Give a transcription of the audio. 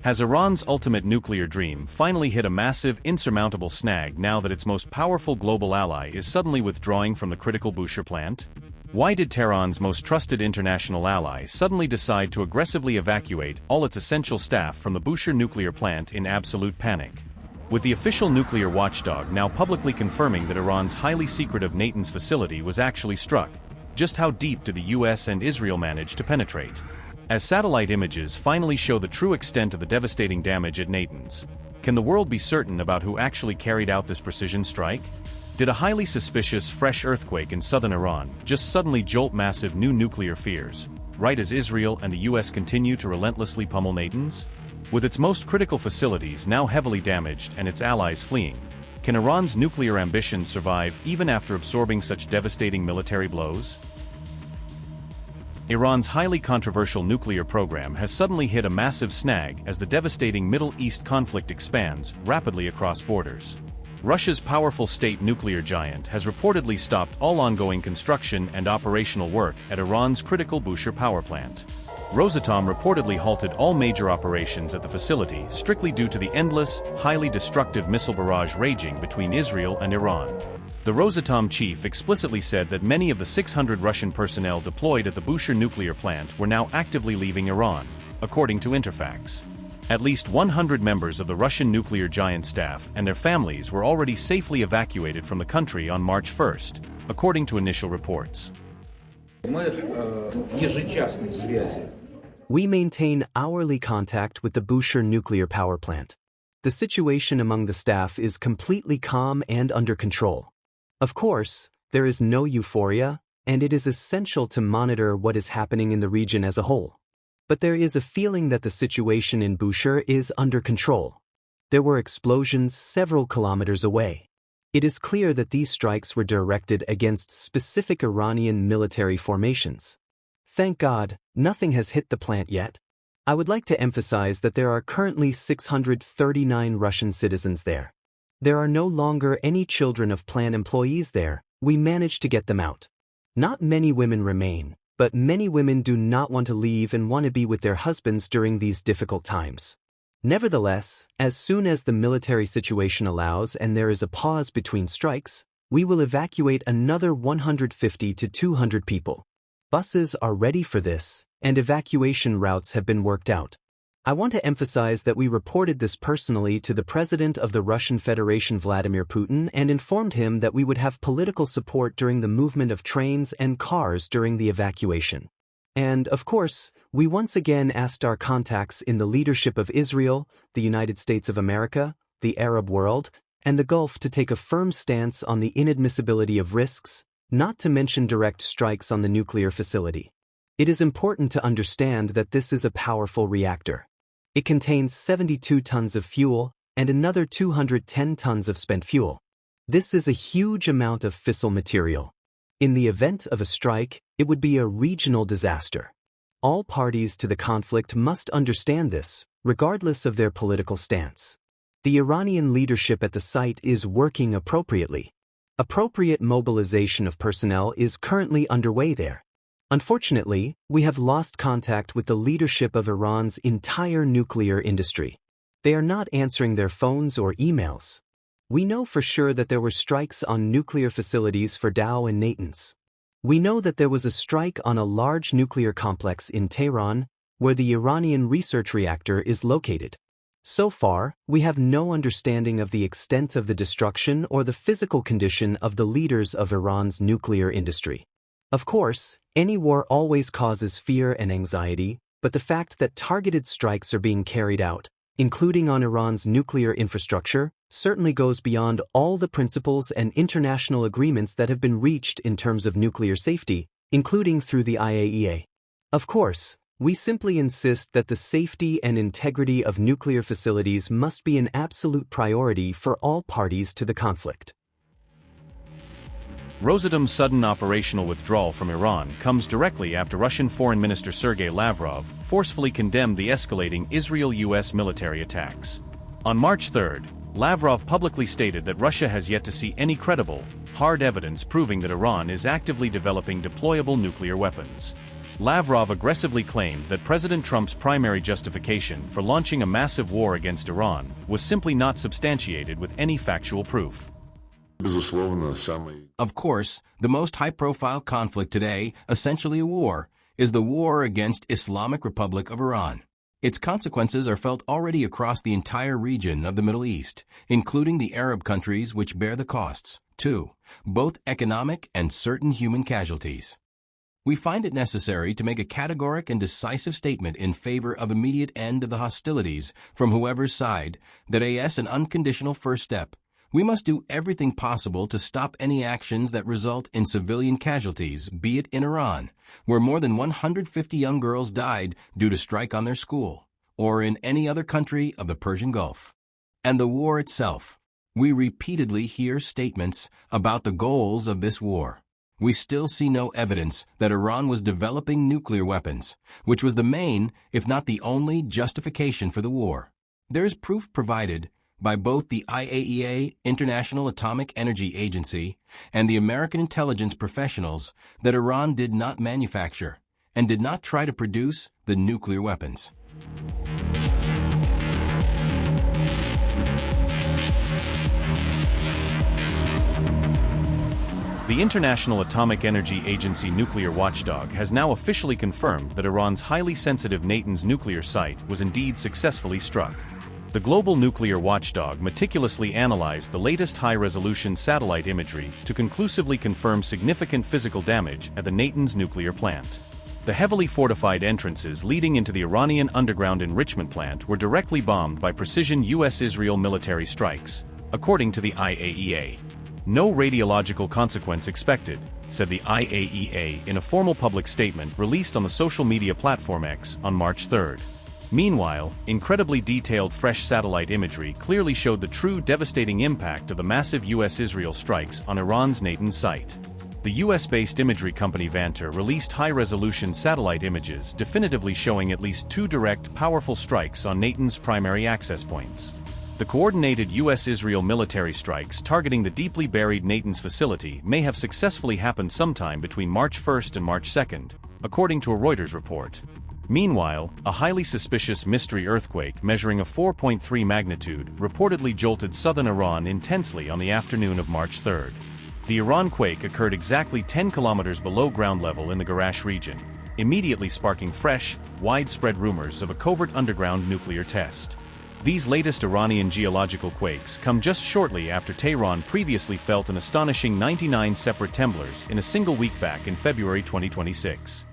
Has Iran's ultimate nuclear dream finally hit a massive, insurmountable snag now that its most powerful global ally is suddenly withdrawing from the critical Bushehr plant? Why did Tehran's most trusted international ally suddenly decide to aggressively evacuate all its essential staff from the Bushehr nuclear plant in absolute panic? With the official nuclear watchdog now publicly confirming that Iran's highly secretive Natanz facility was actually struck, just how deep did the US and Israel manage to penetrate? As satellite images finally show the true extent of the devastating damage at Natanz, can the world be certain about who actually carried out this precision strike? Did a highly suspicious fresh earthquake in southern Iran just suddenly jolt massive new nuclear fears, right as Israel and the US continue to relentlessly pummel Natanz? With its most critical facilities now heavily damaged and its allies fleeing, can Iran's nuclear ambitions survive even after absorbing such devastating military blows? Iran's highly controversial nuclear program has suddenly hit a massive snag as the devastating Middle East conflict expands rapidly across borders. Russia's powerful state nuclear giant has reportedly stopped all ongoing construction and operational work at Iran's critical Bushehr power plant. Rosatom reportedly halted all major operations at the facility strictly due to the endless, highly destructive missile barrage raging between Israel and Iran. The Rosatom chief explicitly said that many of the 600 Russian personnel deployed at the Bushehr nuclear plant were now actively leaving Iran, according to Interfax. At least 100 members of the Russian nuclear giant staff and their families were already safely evacuated from the country on March 1st, according to initial reports. We maintain hourly contact with the Bushehr nuclear power plant. The situation among the staff is completely calm and under control. Of course, there is no euphoria, and it is essential to monitor what is happening in the region as a whole. But there is a feeling that the situation in Bushehr is under control. There were explosions several kilometers away. It is clear that these strikes were directed against specific Iranian military formations. Thank God, nothing has hit the plant yet. I would like to emphasize that there are currently 639 Russian citizens there. There are no longer any children of plant employees there. We managed to get them out. Not many women remain, but many women do not want to leave and want to be with their husbands during these difficult times. Nevertheless, as soon as the military situation allows and there is a pause between strikes, we will evacuate another 150 to 200 people. Buses are ready for this, and evacuation routes have been worked out. I want to emphasize that we reported this personally to the President of the Russian Federation Vladimir Putin and informed him that we would have political support during the movement of trains and cars during the evacuation. And, of course, we once again asked our contacts in the leadership of Israel, the United States of America, the Arab world, and the Gulf to take a firm stance on the inadmissibility of risks, not to mention direct strikes on the nuclear facility. It is important to understand that this is a powerful reactor. It contains 72 tons of fuel and another 210 tons of spent fuel. This is a huge amount of fissile material. In the event of a strike, it would be a regional disaster. All parties to the conflict must understand this, regardless of their political stance. The Iranian leadership at the site is working appropriately. Appropriate mobilization of personnel is currently underway there. Unfortunately, we have lost contact with the leadership of Iran's entire nuclear industry. They are not answering their phones or emails. We know for sure that there were strikes on nuclear facilities for Dow and Natanz. We know that there was a strike on a large nuclear complex in Tehran, where the Iranian research reactor is located. So far, we have no understanding of the extent of the destruction or the physical condition of the leaders of Iran's nuclear industry. Of course, any war always causes fear and anxiety, but the fact that targeted strikes are being carried out, including on Iran's nuclear infrastructure, certainly goes beyond all the principles and international agreements that have been reached in terms of nuclear safety, including through the IAEA. Of course, we simply insist that the safety and integrity of nuclear facilities must be an absolute priority for all parties to the conflict. Rosatom's sudden operational withdrawal from Iran comes directly after Russian Foreign Minister Sergei Lavrov forcefully condemned the escalating Israel-US military attacks. On March 3, Lavrov publicly stated that Russia has yet to see any credible, hard evidence proving that Iran is actively developing deployable nuclear weapons. Lavrov aggressively claimed that President Trump's primary justification for launching a massive war against Iran was simply not substantiated with any factual proof. Of course, the most high-profile conflict today, essentially a war, is the war against Islamic Republic of Iran. Its consequences are felt already across the entire region of the Middle East, including the Arab countries which bear the costs, too, both economic and certain human casualties. We find it necessary to make a categoric and decisive statement in favor of immediate end of the hostilities from whoever's side, that is an unconditional first step. We must do everything possible to stop any actions that result in civilian casualties, be it in Iran, where more than 150 young girls died due to strike on their school, or in any other country of the Persian Gulf. And the war itself. We repeatedly hear statements about the goals of this war. We still see no evidence that Iran was developing nuclear weapons, which was the main, if not the only, justification for the war. There is proof provided by both the IAEA, International Atomic Energy Agency, and the American intelligence professionals that Iran did not manufacture and did not try to produce the nuclear weapons. The International Atomic Energy Agency nuclear watchdog has now officially confirmed that Iran's highly sensitive Natanz nuclear site was indeed successfully struck. The global nuclear watchdog meticulously analyzed the latest high-resolution satellite imagery to conclusively confirm significant physical damage at the Natanz nuclear plant. The heavily fortified entrances leading into the Iranian underground enrichment plant were directly bombed by precision U.S.-Israel military strikes, according to the IAEA. No radiological consequence expected, said the IAEA in a formal public statement released on the social media platform X on March 3. Meanwhile, incredibly detailed fresh satellite imagery clearly showed the true devastating impact of the massive U.S.-Israel strikes on Iran's Natanz site. The U.S.-based imagery company Vanter released high-resolution satellite images definitively showing at least 2 direct, powerful strikes on Natanz primary access points. The coordinated U.S.-Israel military strikes targeting the deeply buried Natanz facility may have successfully happened sometime between March 1 and March 2, according to a Reuters report. Meanwhile, a highly suspicious mystery earthquake measuring a 4.3 magnitude reportedly jolted southern Iran intensely on the afternoon of March 3. The Iran quake occurred exactly 10 kilometers below ground level in the Garash region, immediately sparking fresh, widespread rumors of a covert underground nuclear test. These latest Iranian geological quakes come just shortly after Tehran previously felt an astonishing 99 separate tremblors in a single week back in February 2026.